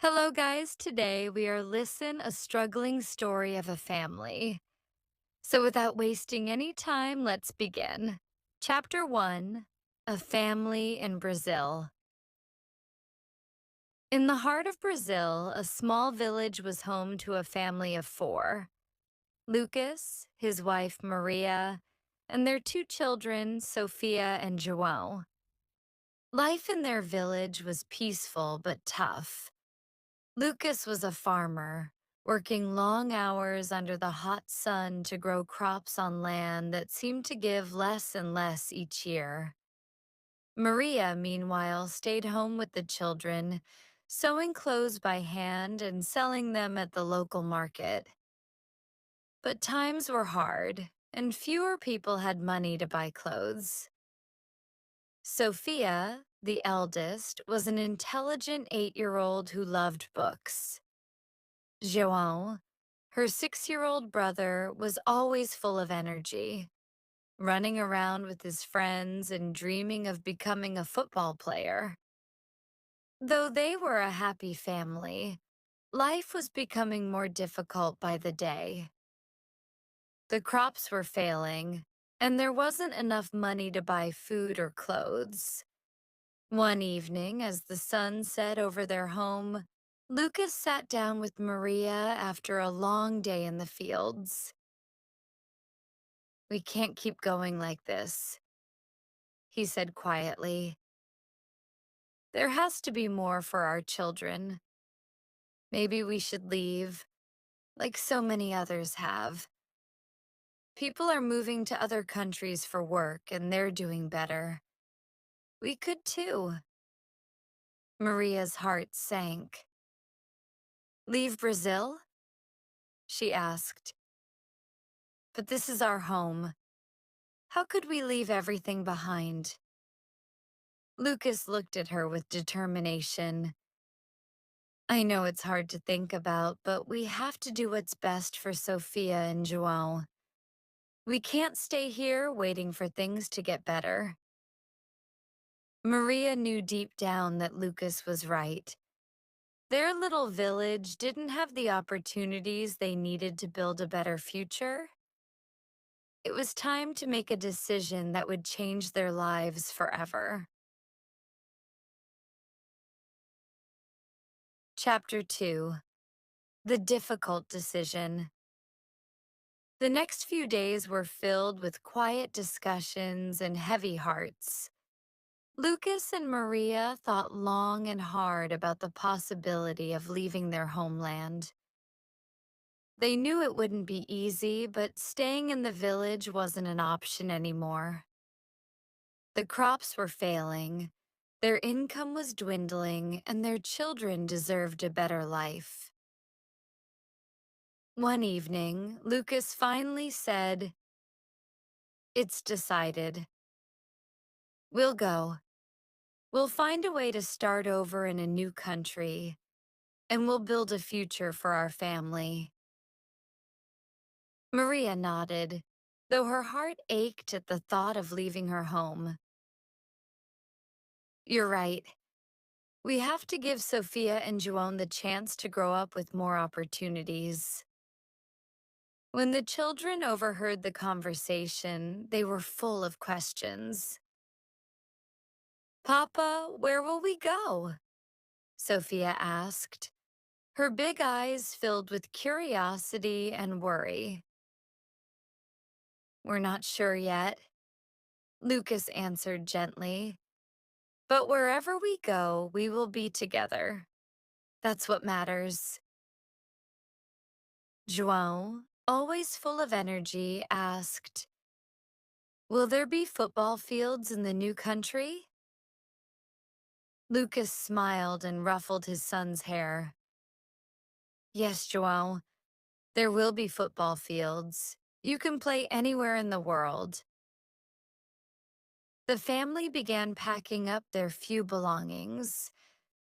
Hello, guys. Today we are listen a struggling story of a family. So, without wasting any time, let's begin. Chapter 1: A Family in Brazil. In the heart of Brazil, a small village was home to a family of four: Lucas, his wife Maria, and their two children, Sofia and João. Life in their village was peaceful but tough. Lucas was a farmer, working long hours under the hot sun to grow crops on land that seemed to give less and less each year. Maria, meanwhile, stayed home with the children, sewing clothes by hand and selling them at the local market. But times were hard, and fewer people had money to buy clothes. Sophia, the eldest, was an intelligent 8-year-old who loved books. João, her 6-year-old brother, was always full of energy, running around with his friends and dreaming of becoming a football player. Though they were a happy family, life was becoming more difficult by the day. The crops were failing, and there wasn't enough money to buy food or clothes. One evening, as the sun set over their home, Lucas sat down with Maria after a long day in the fields. "We can't keep going like this," he said quietly. "There has to be more for our children. Maybe we should leave, like so many others have. People are moving to other countries for work, and they're doing better. We could too." Maria's heart sank. "Leave Brazil?" she asked. "But this is our home. How could we leave everything behind?" Lucas looked at her with determination. "I know it's hard to think about, but we have to do what's best for Sofia and João. We can't stay here waiting for things to get better." Maria knew deep down that Lucas was right. Their little village didn't have the opportunities they needed to build a better future. It was time to make a decision that would change their lives forever. Chapter 2: The Difficult Decision. The next few days were filled with quiet discussions and heavy hearts. Lucas and Maria thought long and hard about the possibility of leaving their homeland. They knew it wouldn't be easy, but staying in the village wasn't an option anymore. The crops were failing, their income was dwindling, and their children deserved a better life. One evening, Lucas finally said, "It's decided. We'll go. We'll find a way to start over in a new country, and we'll build a future for our family." Maria nodded, though her heart ached at the thought of leaving her home. "You're right. We have to give Sofia and João the chance to grow up with more opportunities." When the children overheard the conversation, they were full of questions. "Papa, where will we go?" Sophia asked, her big eyes filled with curiosity and worry. "We're not sure yet," Lucas answered gently. "But wherever we go, we will be together. That's what matters." João, always full of energy, asked, "Will there be football fields in the new country?" Lucas smiled and ruffled his son's hair. "Yes, João, there will be football fields. You can play anywhere in the world." The family began packing up their few belongings: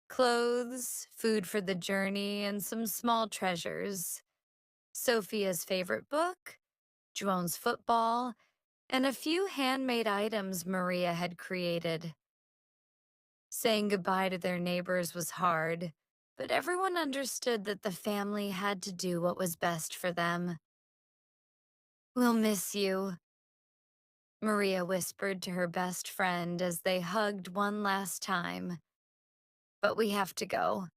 clothes, food for the journey, and some small treasures: Sophia's favorite book, João's football, and a few handmade items Maria had created. Saying goodbye to their neighbors was hard, but everyone understood that the family had to do what was best for them. "We'll miss you," Maria whispered to her best friend as they hugged one last time. "But we have to go."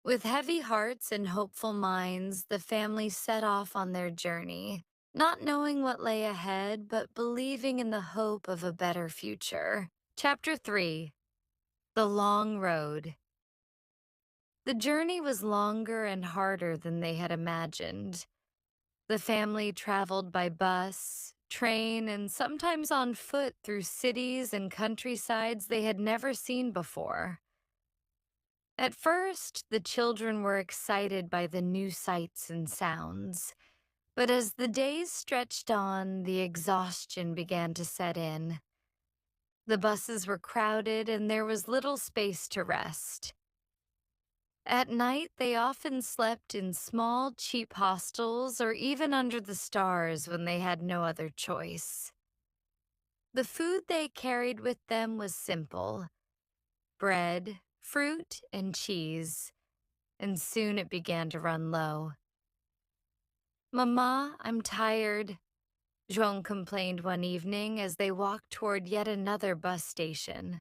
With heavy hearts and hopeful minds, the family set off on their journey, not knowing what lay ahead, but believing in the hope of a better future. Chapter 3: The Long Road. The journey was longer and harder than they had imagined. The family traveled by bus, train, and sometimes on foot through cities and countrysides they had never seen before. At first, the children were excited by the new sights and sounds, but as the days stretched on, the exhaustion began to set in. The buses were crowded and there was little space to rest. At night, they often slept in small, cheap hostels or even under the stars when they had no other choice. The food they carried with them was simple: bread, fruit, and cheese, and soon it began to run low. "Mama, I'm tired," João complained one evening as they walked toward yet another bus station.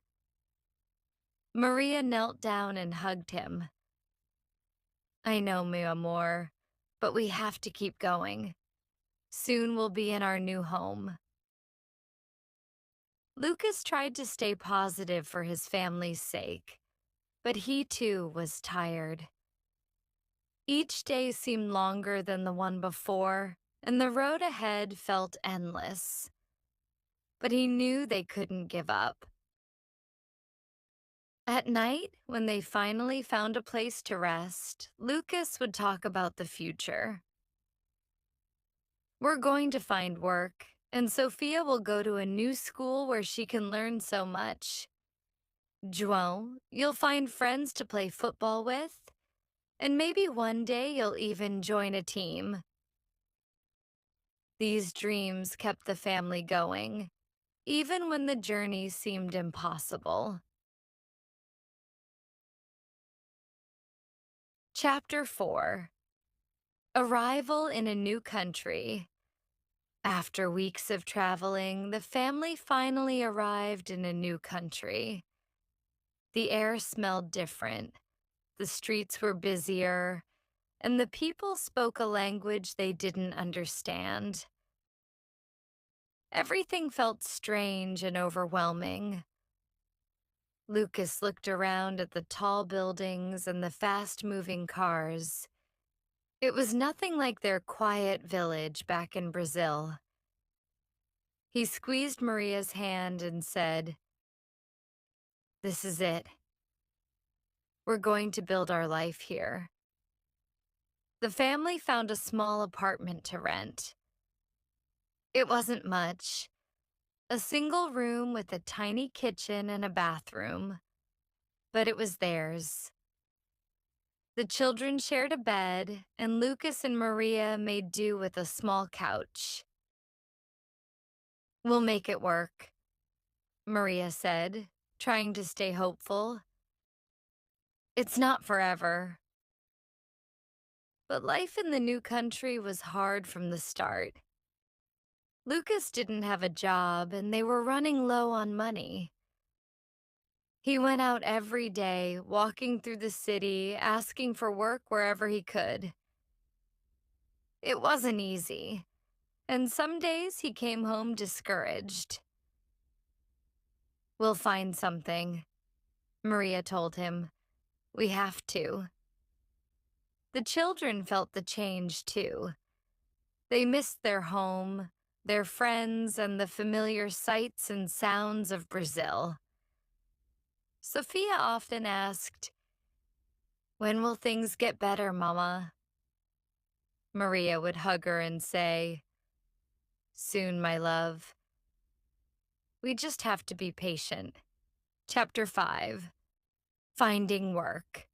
Maria knelt down and hugged him. "I know, mi amor, but we have to keep going. Soon we'll be in our new home." Lucas tried to stay positive for his family's sake, but he too was tired. Each day seemed longer than the one before, and the road ahead felt endless. But he knew they couldn't give up. At night, when they finally found a place to rest, Lucas would talk about the future. "We're going to find work, and Sofia will go to a new school where she can learn so much. João, you'll find friends to play football with, and maybe one day you'll even join a team." These dreams kept the family going, even when the journey seemed impossible. Chapter 4: Arrival in a New Country. After weeks of traveling, the family finally arrived in a new country. The air smelled different, the streets were busier, and the people spoke a language they didn't understand. Everything felt strange and overwhelming. Lucas looked around at the tall buildings and the fast-moving cars. It was nothing like their quiet village back in Brazil. He squeezed Maria's hand and said, "This is it. We're going to build our life here." The family found a small apartment to rent. It wasn't much: a single room with a tiny kitchen and a bathroom, but it was theirs. The children shared a bed, and Lucas and Maria made do with a small couch. "We'll make it work," Maria said, trying to stay hopeful. "It's not forever." But life in the new country was hard from the start. Lucas didn't have a job, and they were running low on money. He went out every day, walking through the city, asking for work wherever he could. It wasn't easy, and some days he came home discouraged. "We'll find something," Maria told him. "We have to." The children felt the change, too. They missed their home, their friends, and the familiar sights and sounds of Brazil. Sofia often asked, "When will things get better, Mama?" Maria would hug her and say, "Soon, my love. We just have to be patient." Chapter 5: Finding Work.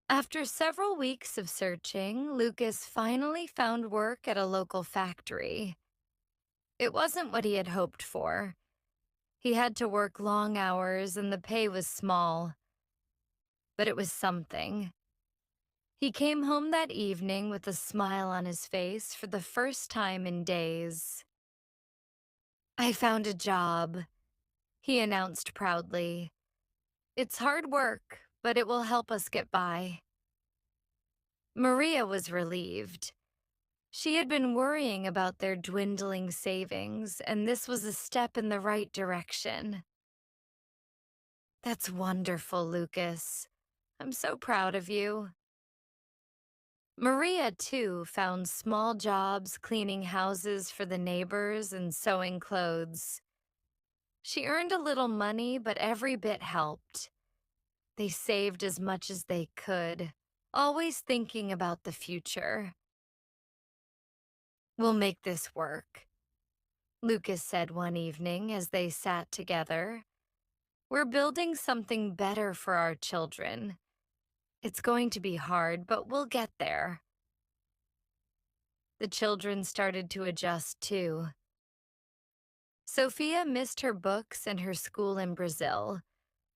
After several weeks of searching, Lucas finally found work at a local factory. It wasn't what he had hoped for. He had to work long hours and the pay was small, but it was something. He came home that evening with a smile on his face for the first time in days. "I found a job," he announced proudly. "It's hard work, but it will help us get by." Maria was relieved. She had been worrying about their dwindling savings, and this was a step in the right direction. "That's wonderful, Lucas. I'm so proud of you." Maria, too, found small jobs cleaning houses for the neighbors and sewing clothes. She earned a little money, but every bit helped. They saved as much as they could, always thinking about the future. "We'll make this work," Lucas said one evening as they sat together. "We're building something better for our children. It's going to be hard, but we'll get there." The children started to adjust too. Sofia missed her books and her school in Brazil,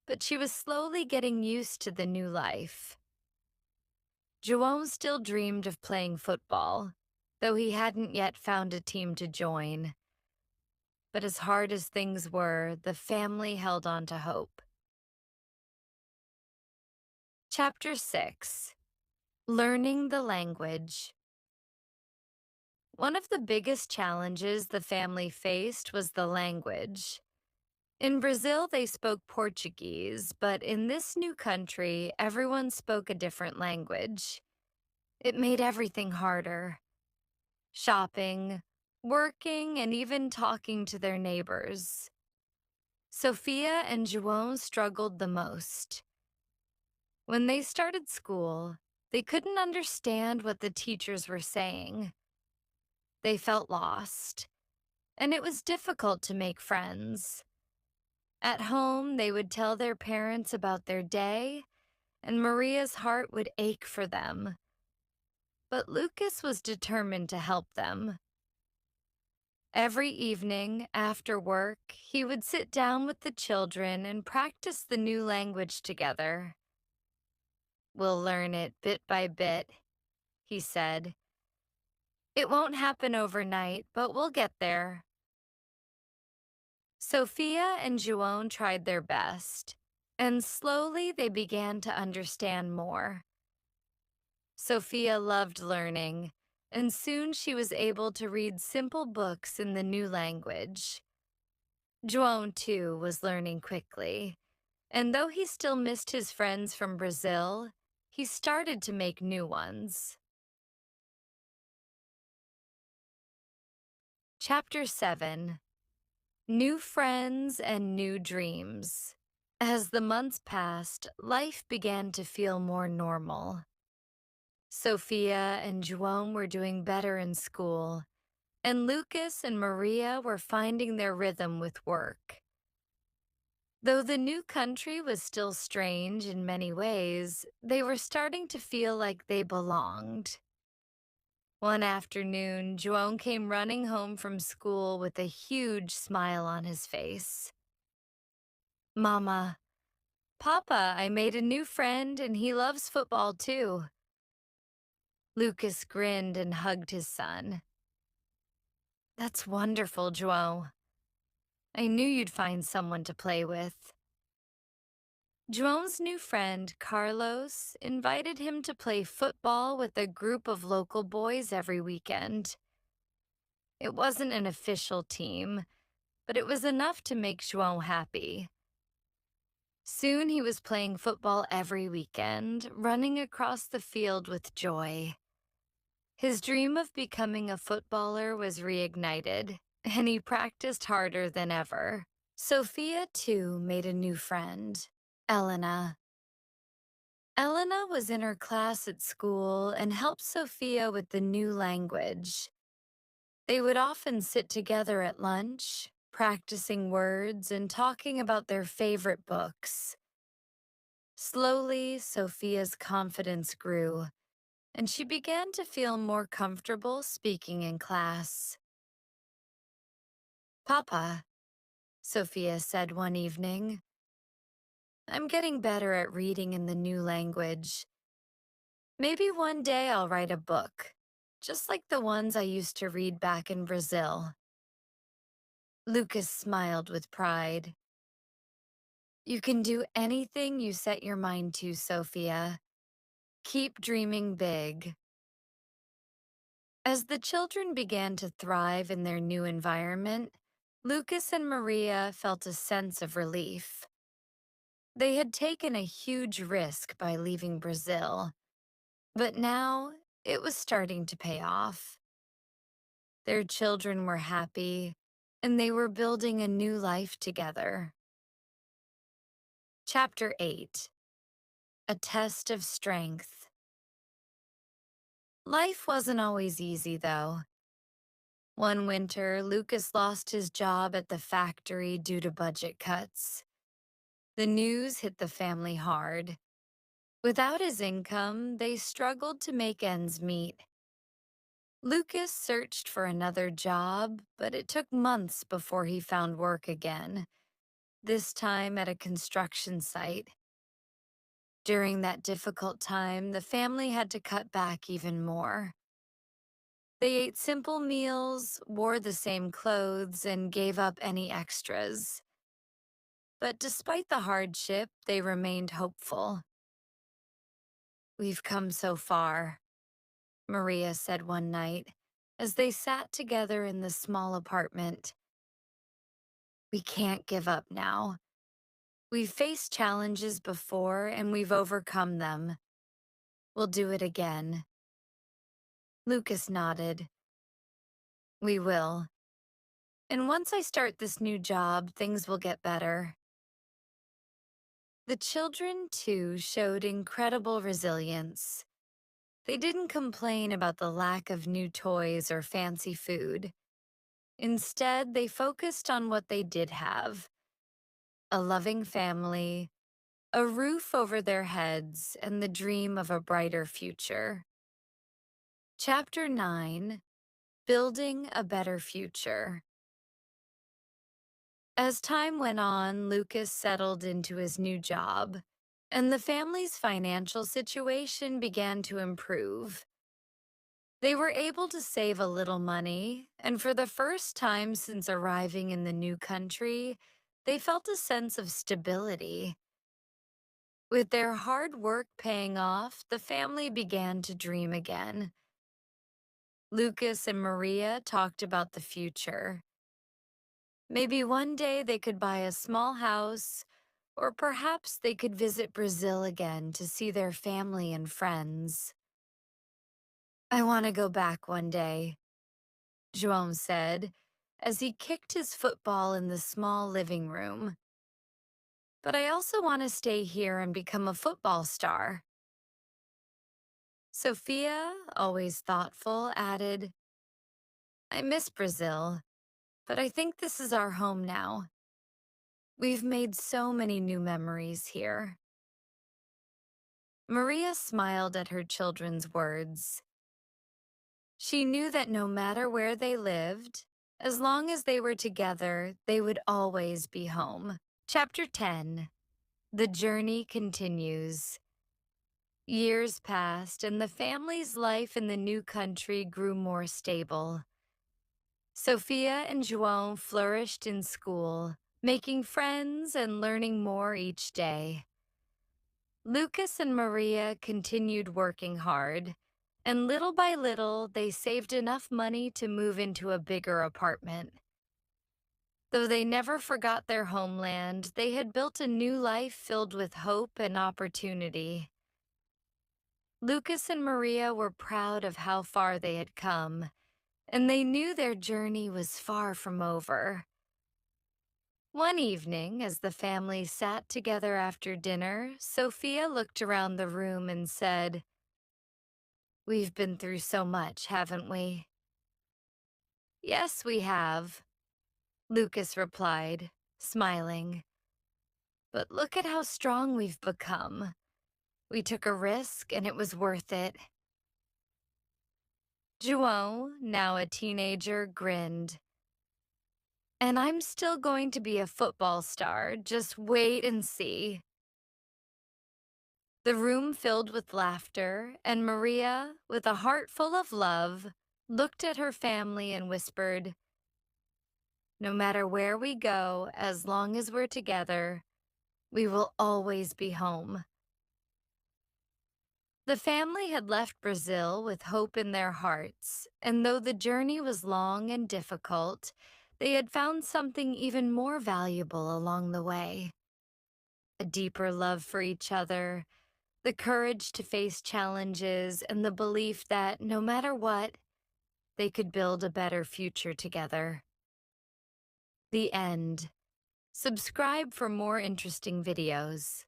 but she was slowly getting used to the new life. João still dreamed of playing football, though he hadn't yet found a team to join. But as hard as things were, the family held on to hope. Chapter 6. Learning the Language. One of the biggest challenges the family faced was the language. In Brazil, they spoke Portuguese, but in this new country, everyone spoke a different language. It made everything harder. Shopping, working, and even talking to their neighbors. Sofia and João struggled the most. When they started school, they couldn't understand what the teachers were saying. They felt lost, and it was difficult to make friends. At home, they would tell their parents about their day, and Maria's heart would ache for them. But Lucas was determined to help them. Every evening, after work, he would sit down with the children and practice the new language together. "We'll learn it bit by bit," he said. "It won't happen overnight, but we'll get there." Sofia and João tried their best, and slowly they began to understand more. Sofia loved learning, and soon she was able to read simple books in the new language. João, too, was learning quickly, and though he still missed his friends from Brazil, he started to make new ones. Chapter 7. New Friends and New Dreams. As the months passed, life began to feel more normal. Sofia and João were doing better in school, and Lucas and Maria were finding their rhythm with work. Though the new country was still strange in many ways, they were starting to feel like they belonged. One afternoon, João came running home from school with a huge smile on his face. "Mama, Papa, I made a new friend and he loves football too." Lucas grinned and hugged his son. "That's wonderful, João. I knew you'd find someone to play with." João's new friend, Carlos, invited him to play football with a group of local boys every weekend. It wasn't an official team, but it was enough to make João happy. Soon he was playing football every weekend, running across the field with joy. His dream of becoming a footballer was reignited, and he practiced harder than ever. Sofia, too, made a new friend, Elena. Elena was in her class at school and helped Sofia with the new language. They would often sit together at lunch, practicing words and talking about their favorite books. Slowly, Sofia's confidence grew, and she began to feel more comfortable speaking in class. "Papa," Sofia said one evening, I'm getting better at reading in the new language. Maybe one day I'll write a book, just like the ones I used to read back in Brazil. Lucas smiled with pride. You can do anything you set your mind to, Sophia. Keep dreaming big. As the children began to thrive in their new environment, Lucas and Maria felt a sense of relief. They had taken a huge risk by leaving Brazil, but now it was starting to pay off. Their children were happy, and they were building a new life together. Chapter 8. A Test of Strength. Life wasn't always easy, though. One winter, Lucas lost his job at the factory due to budget cuts. The news hit the family hard. Without his income, they struggled to make ends meet. Lucas searched for another job, but it took months before he found work again, this time at a construction site. During that difficult time, the family had to cut back even more. They ate simple meals, wore the same clothes, and gave up any extras. But despite the hardship, they remained hopeful. "We've come so far," Maria said one night as they sat together in the small apartment. "We can't give up now. We've faced challenges before and we've overcome them. We'll do it again." Lucas nodded. "We will. And once I start this new job, things will get better." The children, too, showed incredible resilience. They didn't complain about the lack of new toys or fancy food. Instead, they focused on what they did have: a loving family, a roof over their heads, and the dream of a brighter future. Chapter 9. Building a Better Future. As time went on, Lucas settled into his new job, and the family's financial situation began to improve. They were able to save a little money, and for the first time since arriving in the new country, they felt a sense of stability. With their hard work paying off, the family began to dream again. Lucas and Maria talked about the future. Maybe one day they could buy a small house, or perhaps they could visit Brazil again to see their family and friends. "I want to go back one day," João said as he kicked his football in the small living room. "But I also want to stay here and become a football star." Sofia, always thoughtful, added, "I miss Brazil, but I think this is our home now. We've made so many new memories here." Maria smiled at her children's words. She knew that no matter where they lived, as long as they were together, they would always be home. Chapter 10. The Journey Continues. Years passed, and the family's life in the new country grew more stable. Sofia and João flourished in school, making friends and learning more each day. Lucas and Maria continued working hard, and little by little, they saved enough money to move into a bigger apartment. Though they never forgot their homeland, they had built a new life filled with hope and opportunity. Lucas and Maria were proud of how far they had come, and they knew their journey was far from over. One evening, as the family sat together after dinner, Sofia looked around the room and said, "We've been through so much, haven't we?" "Yes, we have," Lucas replied, smiling. "But look at how strong we've become. We took a risk and it was worth it." João, now a teenager, grinned. "And I'm still going to be a football star. Just wait and see." The room filled with laughter, and Maria, with a heart full of love, looked at her family and whispered, "No matter where we go, as long as we're together, we will always be home." The family had left Brazil with hope in their hearts, and though the journey was long and difficult, they had found something even more valuable along the way: a deeper love for each other, the courage to face challenges, and the belief that no matter what, they could build a better future together. The end. Subscribe for more interesting videos.